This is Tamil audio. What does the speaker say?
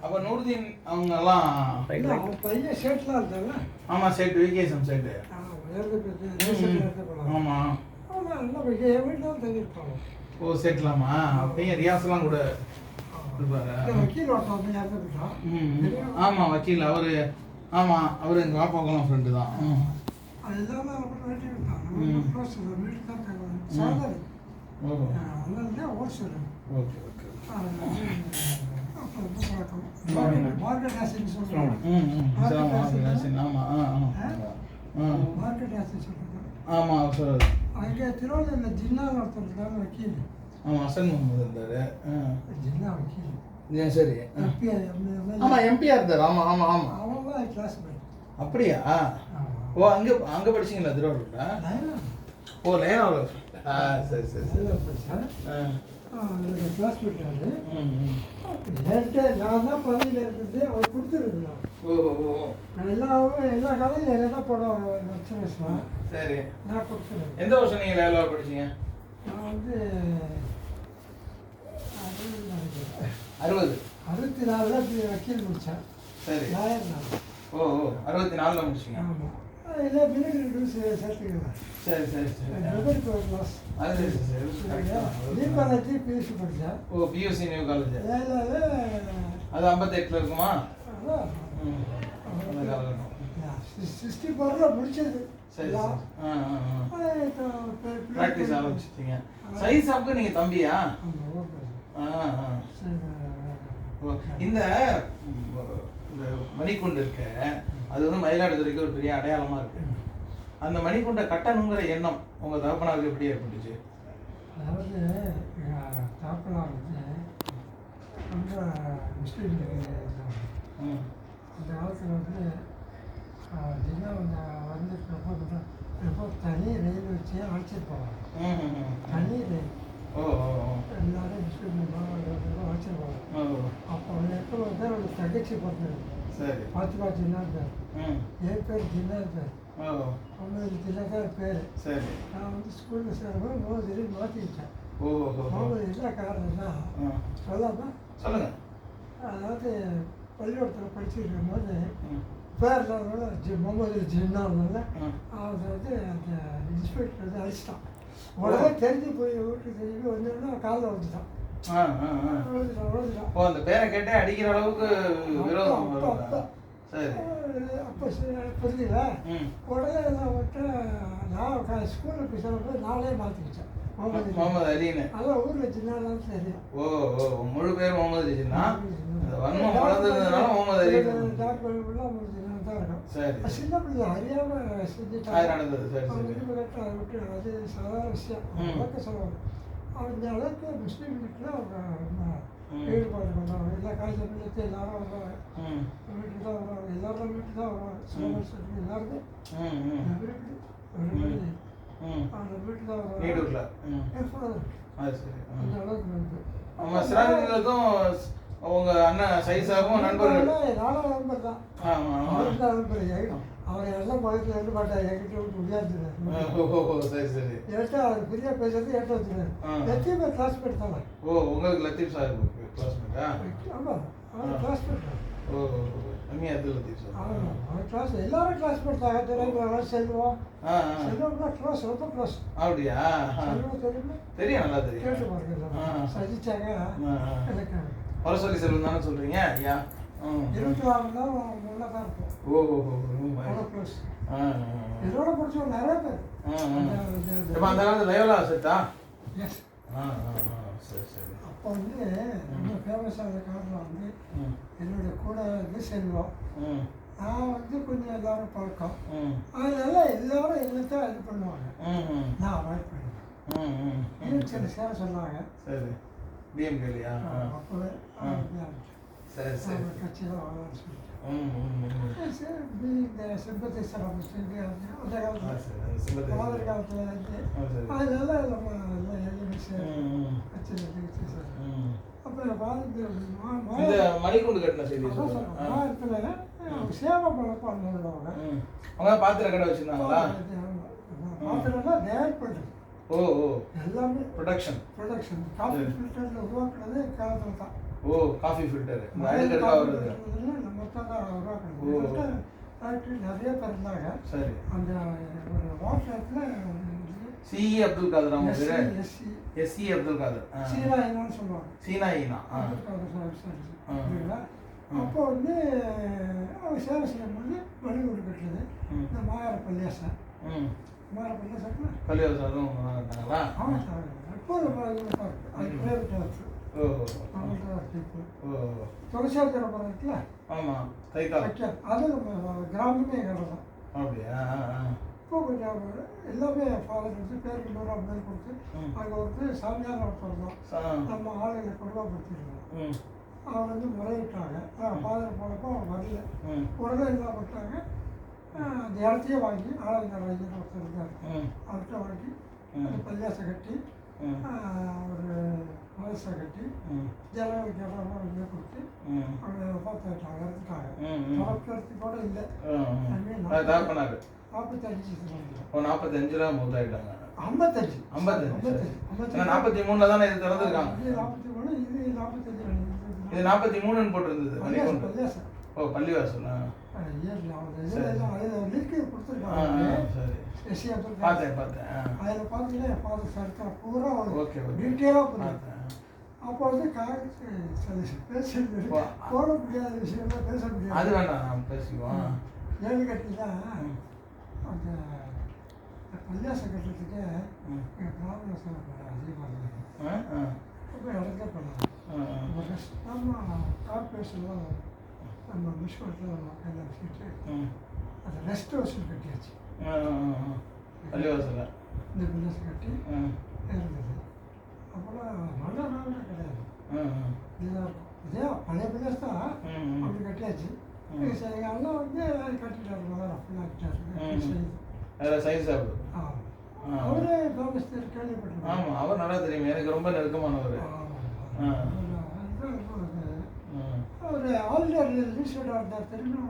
அப்போ நூறுதீன் அவங்கெல்லாம் பையன் சேட்லாம் இருந்தாங்க. ஆமாம் சேட்டு விகேசம் சேட்டு. ஆமாம் என் வீட்டில் தான் தங்கியிருப்பாங்க. ஓ சேட்லாமா அப்படியே ரியாஸ்லாம் கூட வக்கீல் ஒருத்தவங்க இறந்துட்டான். ஆமாம் வக்கீல் அவர். ஆமாம் அவர் எங்கள் பாப்பாவுக்கெல்லாம் ஃப்ரெண்டு தான். அது எல்லாமே அப்புறம் வெட்டி விட்டாங்க. வீட்டு தான் தங்குவாங்க. சாதாரி அதனால ஓர் சொல்லுங்க. Okay okay. மார்க்கெட் ஆசின்னு சொல்கிறாங்க. மார்க்கெட் ஆசின்னு சொல்கிறாங்க. ஆமாம் சார். அங்கே திருவள்ளூரில் ஜின்னான்னு ஒருத்தர் இருந்தாங்க வக்கீல். ஆமாம் ஹசன் முகமது இருந்தார். ஜின்னா வக்கீல். சரி. ஆமாம் எம்பியாக இருந்தார். ஆமாம் ஆமாம் ஆமாம். அவங்க தான் கிளாஸ்மேட். அப்படியா? ஓ அங்கே அங்கே படிச்சிங்களா திருவாரூரில்? ஓ லைனாவில். சரி சரி சரி. கிளாஸ்மேட் நான் தான் பதவியில் இருக்கிறது அவர் கொடுத்துருக்குறேன். ஓ எல்லா காலையும் என்ன தான் போடுவாங்க லட்சம். சரி நான் கொடுத்துருவேன். எந்த வருஷம் நீங்கள் லைனாவில் படிச்சீங்க? நான் வந்து 64 வக்கீல் முடித்தேன். சரி லாயர் நான். ஓ 64 முடிச்சிங்க. ஆமாம் இல்லை மினிட் சேர்த்துக்கிறேன். சரி சரி சரி. கிளாஸ் அது சரி சரி. தீபாவளி பியூசி படித்தேன். ஓ பியூசி நியூ காலேஜ். அது 58 இருக்குமா? அந்த காலம் 64 முடிச்சது. சரி ப்ராக்டிஸ் ஆரம்பிச்சிட்டீங்க. சைஸ் அப்போ நீங்கள் தம்பியா? இந்த மணிக்குண்டு இருக்க அது வந்து மயிலாடுதுறைக்கு ஒரு பெரிய அடையாளமாக இருக்கு. அந்த மணிக்குண்டை கட்டணுங்கிற எண்ணம் உங்கள் தகப்பனாருக்கு எப்படி ஏற்பட்டுச்சு? அதாவது தாப்பனார் வந்து ரொம்ப முஸ்லீம் அந்த காலத்தில் வந்து ஜில்லா வந்துருக்கிறப்போ தனி ரயில் வச்சு அழைச்சிட்டு போவாங்க. தனி ரயில் எல்லாரும் முஸ்லீம் அழைச்சிட்டு போவாங்க. அப்போ எப்போ வந்து அவருடைய தகச்சி பிறந்தது. சரி பாத்திமா ஜில்லா பேர். என் பேர் ஜில்லா பேர். முகமது ஜில்லா தான் பேர். சரி நான் வந்து ஸ்கூலில் சேரும்போது முகமது மாற்றிக்கிட்டேன். ஓ முகமது இல்லை காரணம்னா சொல்லாமல் சொல்லுங்கள். அதாவது பள்ளிக்கூடத்தில் படிச்சுட்டு இருக்கும்போது பேரில் முகமது ஜின்னால அவன் வந்து அந்த இன்ஸ்பெக்டர் வந்து அடிச்சிட்டான். உடனே தெரிஞ்சு போய் வீட்டுக்கு தெரிஞ்சு வந்தோடனே காலில் வந்துட்டான். ஓ அந்த பேரை கேட்டே அடிக்கிற அளவுக்கு விரோதம். சரி அப்போ புரியுதுல. உடனே நான் விட்டு நான் ஸ்கூலுக்கு செல்லும்போது நானே மாற்றிக்கிட்டேன் முகமது அலின்னு. அதான் ஊரில் ஜின்னாலாம் தெரியும். ஓ முழு பேர் முகமது அலி ஜின்னா. வன்மம் வளர்ந்ததுனால முகமது அலி டாக்டர் ஜின்னா தான் இருக்கும். சரி சின்ன பிள்ளை அறியாமல் செஞ்சுட்டாங்க. நடந்தது. சரி சரி அதை விட்டு அது சாதாரண விஷயம். வழக்க சொல்லுவாங்க. அந்த அளவுக்கு முஸ்லீம் வீட்டில் அவங்க ஈடுபாடு பண்ணுவாங்க. எல்லா காலேஜ் எல்லாரும் வருவாங்க. வீட்டுக்கு தான் வருவாங்க. எல்லாரும் வீட்டுக்கு தான் வருவாங்க. சோமர் எல்லாருமே அந்த வீட்டுக்கு தான் வருவாங்க. நீடூர்ல அந்த அளவுக்கு வந்து நம்ம சிறார்களுக்கும் அவங்க அண்ணன் சைஸாகவும் நண்பர்கள். நானும் நண்பர் தான். அவருக்கு தான் நண்பர். அவர் எல்லாம் பக்கத்தில் இருந்து மாட்டார். என்கிட்ட விட்டு முடியாது. சரி சரி. என்கிட்ட அவர் ஃப்ரீயாக பேசுறது ஏற்ற வச்சுருவேன். லத்தீஃப் கிளாஸ்மேட் தானே. ஓ உங்களுக்கு லத்தீஃப் சார் கிளாஸ்மேட்டா? ஆமாம் அவர் கிளாஸ்மேட் தான். ஓ அம்மியா அது லத்தீஃப் சார். ஆமாம் அவர் கிளாஸ் எல்லாரும் கிளாஸ்மேட் தான். தெரியும் செல்வம். செல்வம்னா க்ளோஸ் ரொம்ப க்ளோஸ். அப்படியா? செல்வம் தெரியுமா? தெரியும் நல்லா தெரியும். கேட்டு பாருங்க. சஜிச்சாங்க எனக்கு. பரசொலி செல்வம் தானே சொல்கிறீங்க? ஐயா 24 தான் ஒன்றா தான் இருக்கும். ஓ க்ளோஸ். இதோட பிடிச்சவங்க நிறைய பேர். இப்போ அந்த காலத்தில் லைவ்லா செட்டா? எஸ். சரி சரி. அப்போ வந்து ரொம்ப ஃபேமஸான காரணம் வந்து என்னுடைய கூட வந்து செல்வம். நான் வந்து கொஞ்சம் எல்லாரும் பழக்கம். அதனால எல்லாரும் என்னத்தான் இது பண்ணுவாங்க. நான் அவாய்ட் பண்ணுவேன். சரி சேர சொன்னாங்க. சரி டிஎம்கேலியா? அப்போவே சரி சரி. கட்சியில் வாங்கலாம்னு சொல்லிட்டு சிம்பத்திசர் அந்த காலத்தில் மாதிரி காலத்தில் இருந்து அதனால நம்ம கட்சியில் சார். அப்புறம் மணிக்குண்டு கட்டின செய்தி சேவை பழப்பாங்க. அவங்க பாத்திர கடை வச்சிருந்தாங்களா? பாத்திரம்னா தயார் பண்ணுறது. ஓ எல்லாமே ப்ரொடக்ஷன் காஃபி ஃபில்டரில் உருவாக்குறது காலத்தில் தான். ஓ காஃபி ஃபில்டர் இந்த அழுக்கெல்லாம் வருது. நம்ம தான் ஓ. உருவாக்கணும். ஃபேக்ட்ரி நிறைய பேர் இருந்தாங்க. சரி. அந்த ஒரு வாட்டத்தில் சிஇ அப்துல் காதர் அவங்க பேரு. S C S C Abdul Kadar. சீனாயினான்னு சொல்லுவாங்க. சீனாயினா. அப்துல் காதர் சார் சரிங்களா. அப்போ வந்து அவங்க சேவை செய்யும்போது மணிக்கூடு கட்டுறது இந்த மாயார பள்ளியாசன். மாயார பள்ளியாசன் பள்ளிவாசலும் கட்டினாங்களா? ஆமாம் சார். இப்போ அது பிரைவேட் ஹவுஸ். ஓ தொலைசாத்திரம் இருக்குல்ல. ஆமாம் தைக்கால். அது நம்ம கிராமமே கட்டலாம். அப்படியா? இப்போ கொஞ்சம் எல்லாமே ஃபாதர் வந்து பேருக்கு 150 கொடுத்து அங்கே வந்து சாமியார் ஒருத்தர் தான் நம்ம ஆளுகளை கொடுமைப்படுத்திருந்தோம். அவங்க வந்து முறையிட்டாங்க. ஃபாதர் போனப்போ அவங்க வரல. உடனே என்ன பண்ணிட்டாங்க, அந்த இடத்தையே வாங்கி ஆளுநர் ஐயர் ஒருத்தர் இருந்தார், அவர்கிட்ட வாங்கி அந்த பள்ளியாசை கட்டி ஒரு மனசை கட்டி ஜனங்களுக்கு எவ்வளோ வெளியே கொடுத்து அவங்க பார்த்துட்டாங்க, எடுத்துட்டாங்க. தொடக்கிறதுக்கு கூட இல்லை. 45 45 மூத்தாயிட்டாங்க. 55 43 தானே இது திறந்துருக்காங்க. இது 43 இது 45. இது 43 போட்டிருந்தது மணிக்கூண்டு. ஓ பள்ளிவாசல். சரி பார்த்தேன் பார்த்தேன். அதில் பார்த்தீங்கன்னா ஃபாதர் சரித்திரம் பூரா ஓகே டீட்டெயிலாக பார்த்தேன். அப்போ வந்து பேச போட முடியாத விஷயம்லாம் பேச முடியாது. அது வேண்டாம், நான் பேசிக்குவோம். ஏழு கட்டினா அந்த பள்ளியாசம் கட்டுறதுக்கு எங்கள் பிராமண அதிகமாக ரொம்ப இடத்துல பண்ணாங்க. நம்ம கார்பரேஷன்லாம் நம்ம முனிசிபாலிட்டியில் நம்ம கையில் வச்சுக்கிட்டு அந்த ரெஸ்ட் ஹவுஸில் கட்டியாச்சு. பள்ளிவாசல் இந்த பள்ளியாசம் கட்டி இருந்தது. அப்புறம் நல்ல நாள் கிடையாது. இதுதான் இருக்கும். இதே பழைய பள்ளியாசம் தான் அப்படி கட்டியாச்சு. சரி அண்ணா வந்து கட்டிட்டாரு, நல்லா அப்படிலாம் கட்டிட்டாரு. சயின்ஸ் சாப்பிடு. அவரே ஃபேமஸ் கேள்விப்பட்டிருக்காங்க. ஆமாம், அவர் நல்லா தெரியும், எனக்கு ரொம்ப நெருக்கமானவர். அவர் ஆல்ரெடி ரிஜிஸ்டர்டாக இருந்தார் தெரியுமா?